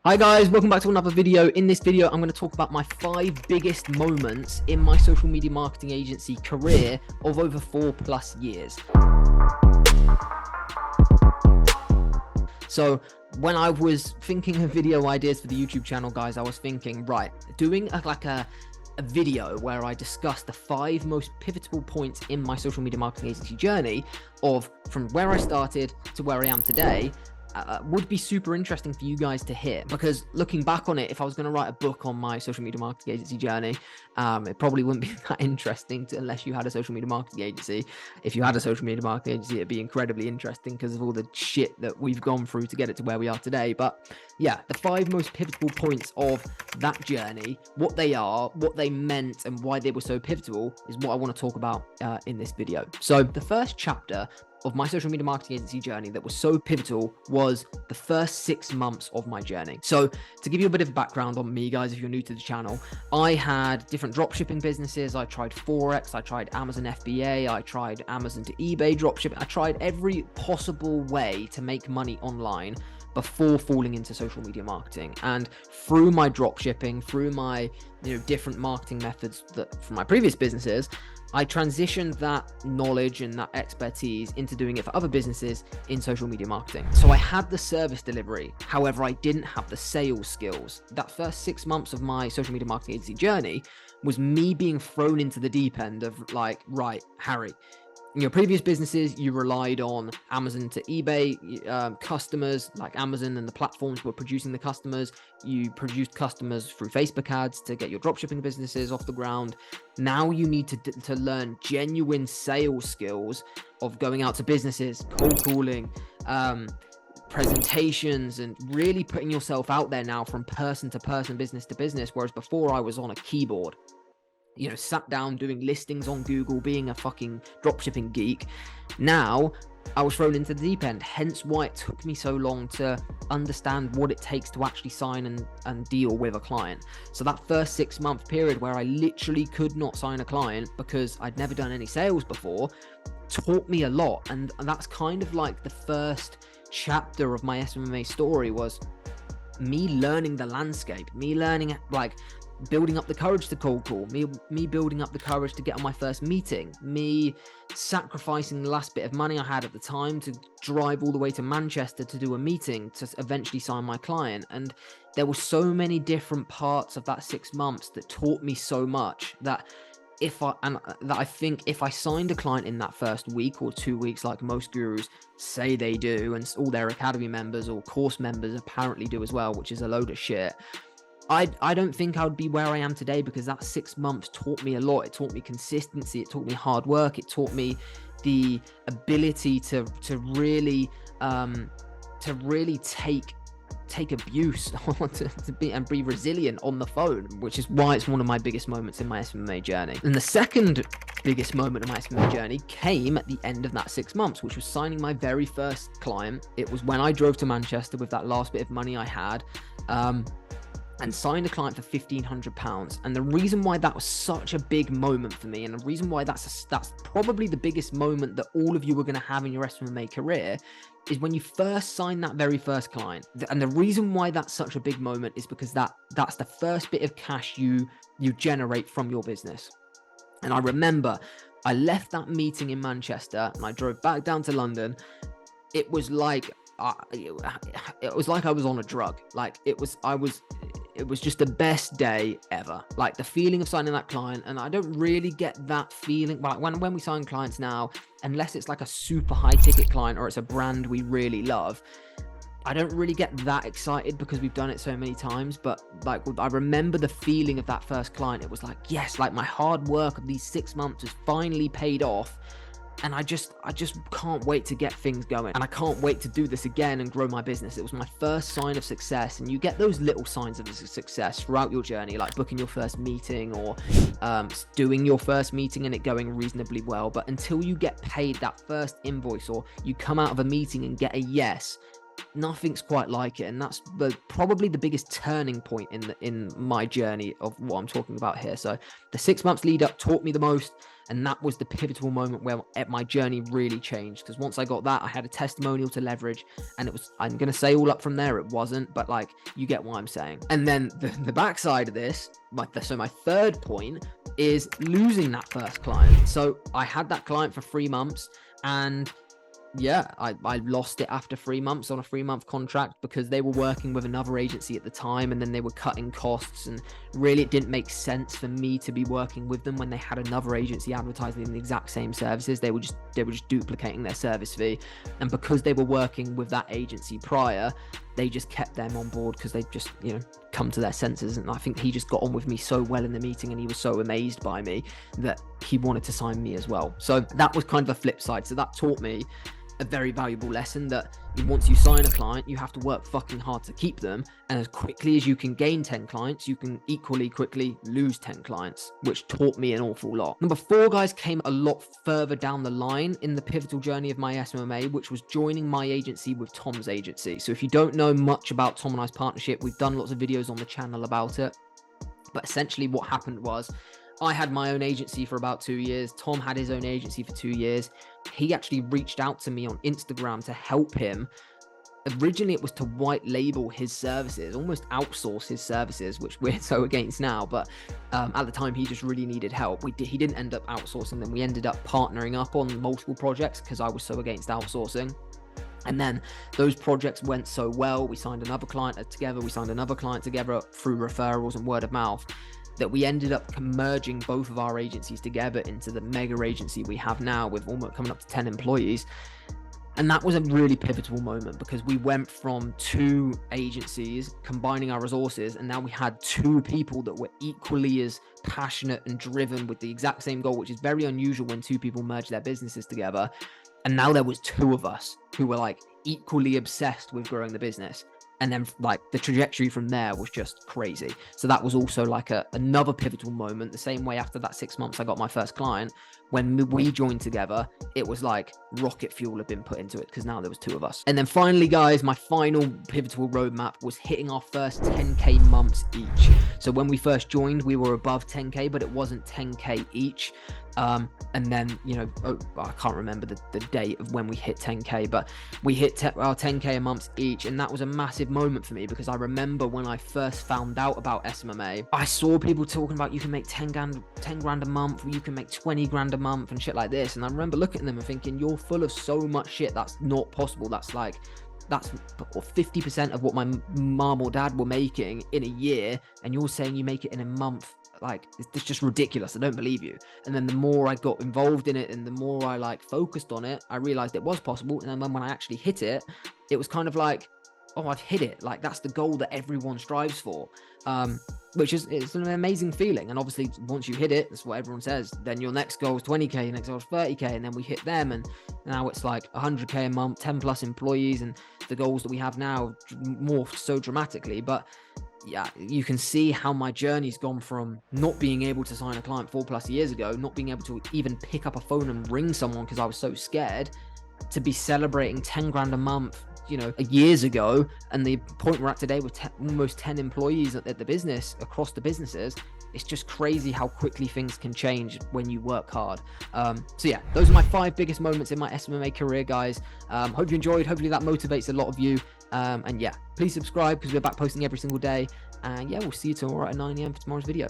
Hi guys, welcome back to another video. In this video, I'm going to talk about my 5 biggest moments in my social media marketing agency career of over 4+ years. So when I was thinking of video ideas for the YouTube channel, guys, I was thinking, right, doing a video where I discuss the 5 most pivotal points in my social media marketing agency journey of from where I started to where I am today. Would be super interesting for you guys to hear, because looking back on it, if I was going to write a book on my social media marketing agency journey, it probably wouldn't be that interesting unless you had a social media marketing agency. If you had a social media marketing agency, it'd be incredibly interesting because of all the shit that we've gone through to get it to where we are today. But yeah, the 5 most pivotal points of that journey, what they are, what they meant, and why they were so pivotal is what I want to talk about in this video. So the first chapter of my social media marketing agency journey that was so pivotal was the first 6 months of my journey. So to give you a bit of background on me, guys, if you're new to the channel, I had different dropshipping businesses. I tried Forex, I tried Amazon FBA, I tried Amazon to eBay dropshipping. I tried every possible way to make money online before falling into social media marketing. And through my dropshipping, through my different marketing methods that from my previous businesses, I transitioned that knowledge and that expertise into doing it for other businesses in social media marketing. So I had the service delivery, however, I didn't have the sales skills. That first 6 months of my social media marketing agency journey was me being thrown into the deep end of like, right, Harry, in your previous businesses, you relied on Amazon to eBay customers, like Amazon and the platforms were producing the customers. You produced customers through Facebook ads to get your dropshipping businesses off the ground. Now you need to learn genuine sales skills of going out to businesses, cold calling, presentations, and really putting yourself out there now from person to person, business to business. Whereas before I was on a keyboard, sat down doing listings on Google, being a fucking dropshipping geek. Now I was thrown into the deep end, hence why it took me so long to understand what it takes to actually sign and deal with a client. So that first 6-month period where I literally could not sign a client because I'd never done any sales before taught me a lot. And that's kind of like the first chapter of my SMMA story, was me learning the landscape, me learning like building up the courage to cold call, me building up the courage to get on my first meeting, me sacrificing the last bit of money I had at the time to drive all the way to Manchester to do a meeting to eventually sign my client. And there were so many different parts of that 6 months that taught me so much that I think if I signed a client in that first week or 2 weeks, like most gurus say they do, and all their academy members or course members apparently do as well, which is a load of shit, I don't think I would be where I am today, because that 6 months taught me a lot. It taught me consistency. It taught me hard work. It taught me the ability to really take abuse and be resilient on the phone, which is why it's one of my biggest moments in my SMMA journey. And the second biggest moment of my SMMA journey came at the end of that 6 months, which was signing my very first client. It was when I drove to Manchester with that last bit of money I had, and signed a client for £1,500. And the reason why that was such a big moment for me, and the reason why that's probably the biggest moment that all of you are going to have in your SMMA career, is when you first sign that very first client. And the reason why that's such a big moment is because that's the first bit of cash you generate from your business. And I remember I left that meeting in Manchester and I drove back down to London. It was like I was on a drug. Like it was just the best day ever. Like the feeling of signing that client, and I don't really get that feeling. Like when we sign clients now, unless it's like a super high ticket client or it's a brand we really love, I don't really get that excited because we've done it so many times. But like I remember the feeling of that first client. It was like, yes, like my hard work of these 6 months has finally paid off. And I just can't wait to get things going, and I can't wait to do this again and grow my business. It was my first sign of success, and you get those little signs of success throughout your journey, like booking your first meeting or doing your first meeting and it going reasonably well. But until you get paid that first invoice, or you come out of a meeting and get a yes, nothing's quite like it. And that's probably the biggest turning point in my journey of what I'm talking about here. So the 6 months lead up taught me the most, and that was the pivotal moment where my journey really changed. Because once I got that, I had a testimonial to leverage, and it was, I'm going to say all up from there, it wasn't, but like, you get what I'm saying. And then the backside of this, so my third point is losing that first client. So I had that client for 3 months, and yeah, I lost it after 3 months on a 3-month contract because they were working with another agency at the time, and then they were cutting costs, and really it didn't make sense for me to be working with them when they had another agency advertising the exact same services. They were just duplicating their service fee, and because they were working with that agency prior, they just kept them on board because they just, you know, come to their senses. And I think he just got on with me so well in the meeting, and he was so amazed by me that he wanted to sign me as well. So that was kind of a flip side. So that taught me a very valuable lesson, that once you sign a client, you have to work fucking hard to keep them, and as quickly as you can gain 10 clients, you can equally quickly lose 10 clients, which taught me an awful lot. Number 4, guys, came a lot further down the line in the pivotal journey of my SMMA, which was joining my agency with Tom's agency. So if you don't know much about Tom and I's partnership, we've done lots of videos on the channel about it, but essentially what happened was, I had my own agency for about 2 years. Tom had his own agency for 2 years. He actually reached out to me on Instagram to help him. Originally, it was to white label his services, almost outsource his services, which we're so against now. But at the time, he just really needed help. He didn't end up outsourcing them. We ended up partnering up on multiple projects because I was so against outsourcing. And then those projects went so well. We signed another client together. We signed another client together through referrals and word of mouth, that we ended up merging both of our agencies together into the mega agency we have now, with almost coming up to 10 employees. And that was a really pivotal moment because we went from 2 agencies combining our resources, and now we had 2 people that were equally as passionate and driven with the exact same goal, which is very unusual when 2 people merge their businesses together. And now there was 2 of us who were like equally obsessed with growing the business. And then like the trajectory from there was just crazy. So that was also like another pivotal moment. The same way after that 6 months I got my first client, when we joined together, it was like rocket fuel had been put into it because now there was 2 of us. And then finally, guys, my final pivotal roadmap was hitting our first 10K months each. So when we first joined, we were above 10K, but it wasn't 10K each. And then, you know, I can't remember the date of when we hit 10K, but we hit our 10K a month each. And that was a massive moment for me because I remember when I first found out about SMMA, I saw people talking about you can make 10 grand a month, or you can make 20 grand a month and shit like this. And I remember looking at them and thinking, you're full of so much shit. That's not possible. That's 50% of what my mom or dad were making in a year. And you're saying you make it in a month. Like, it's just ridiculous. I don't believe you. And then the more I got involved in it and the more I like focused on it, I realized it was possible. And then when I actually hit it, it was kind of like, oh, I've hit it. Like, that's the goal that everyone strives for, which is, it's an amazing feeling. And obviously once you hit it, that's what everyone says, then your next goal is 20K, your next goal is 30K. And then we hit them, and now it's like 100K a month, 10 plus employees. And the goals that we have now morphed so dramatically. But yeah, you can see how my journey's gone from not being able to sign a client 4+ years ago, not being able to even pick up a phone and ring someone because I was so scared, to be celebrating 10 grand a month, you know, years ago. And the point we're at today with almost 10 employees at the business, across the businesses. It's just crazy how quickly things can change when you work hard. So yeah, those are my 5 biggest moments in my SMMA career, guys. Hope you enjoyed. Hopefully that motivates a lot of you. And yeah, please subscribe because we're back posting every single day. And yeah, we'll see you tomorrow at 9 AM for tomorrow's video.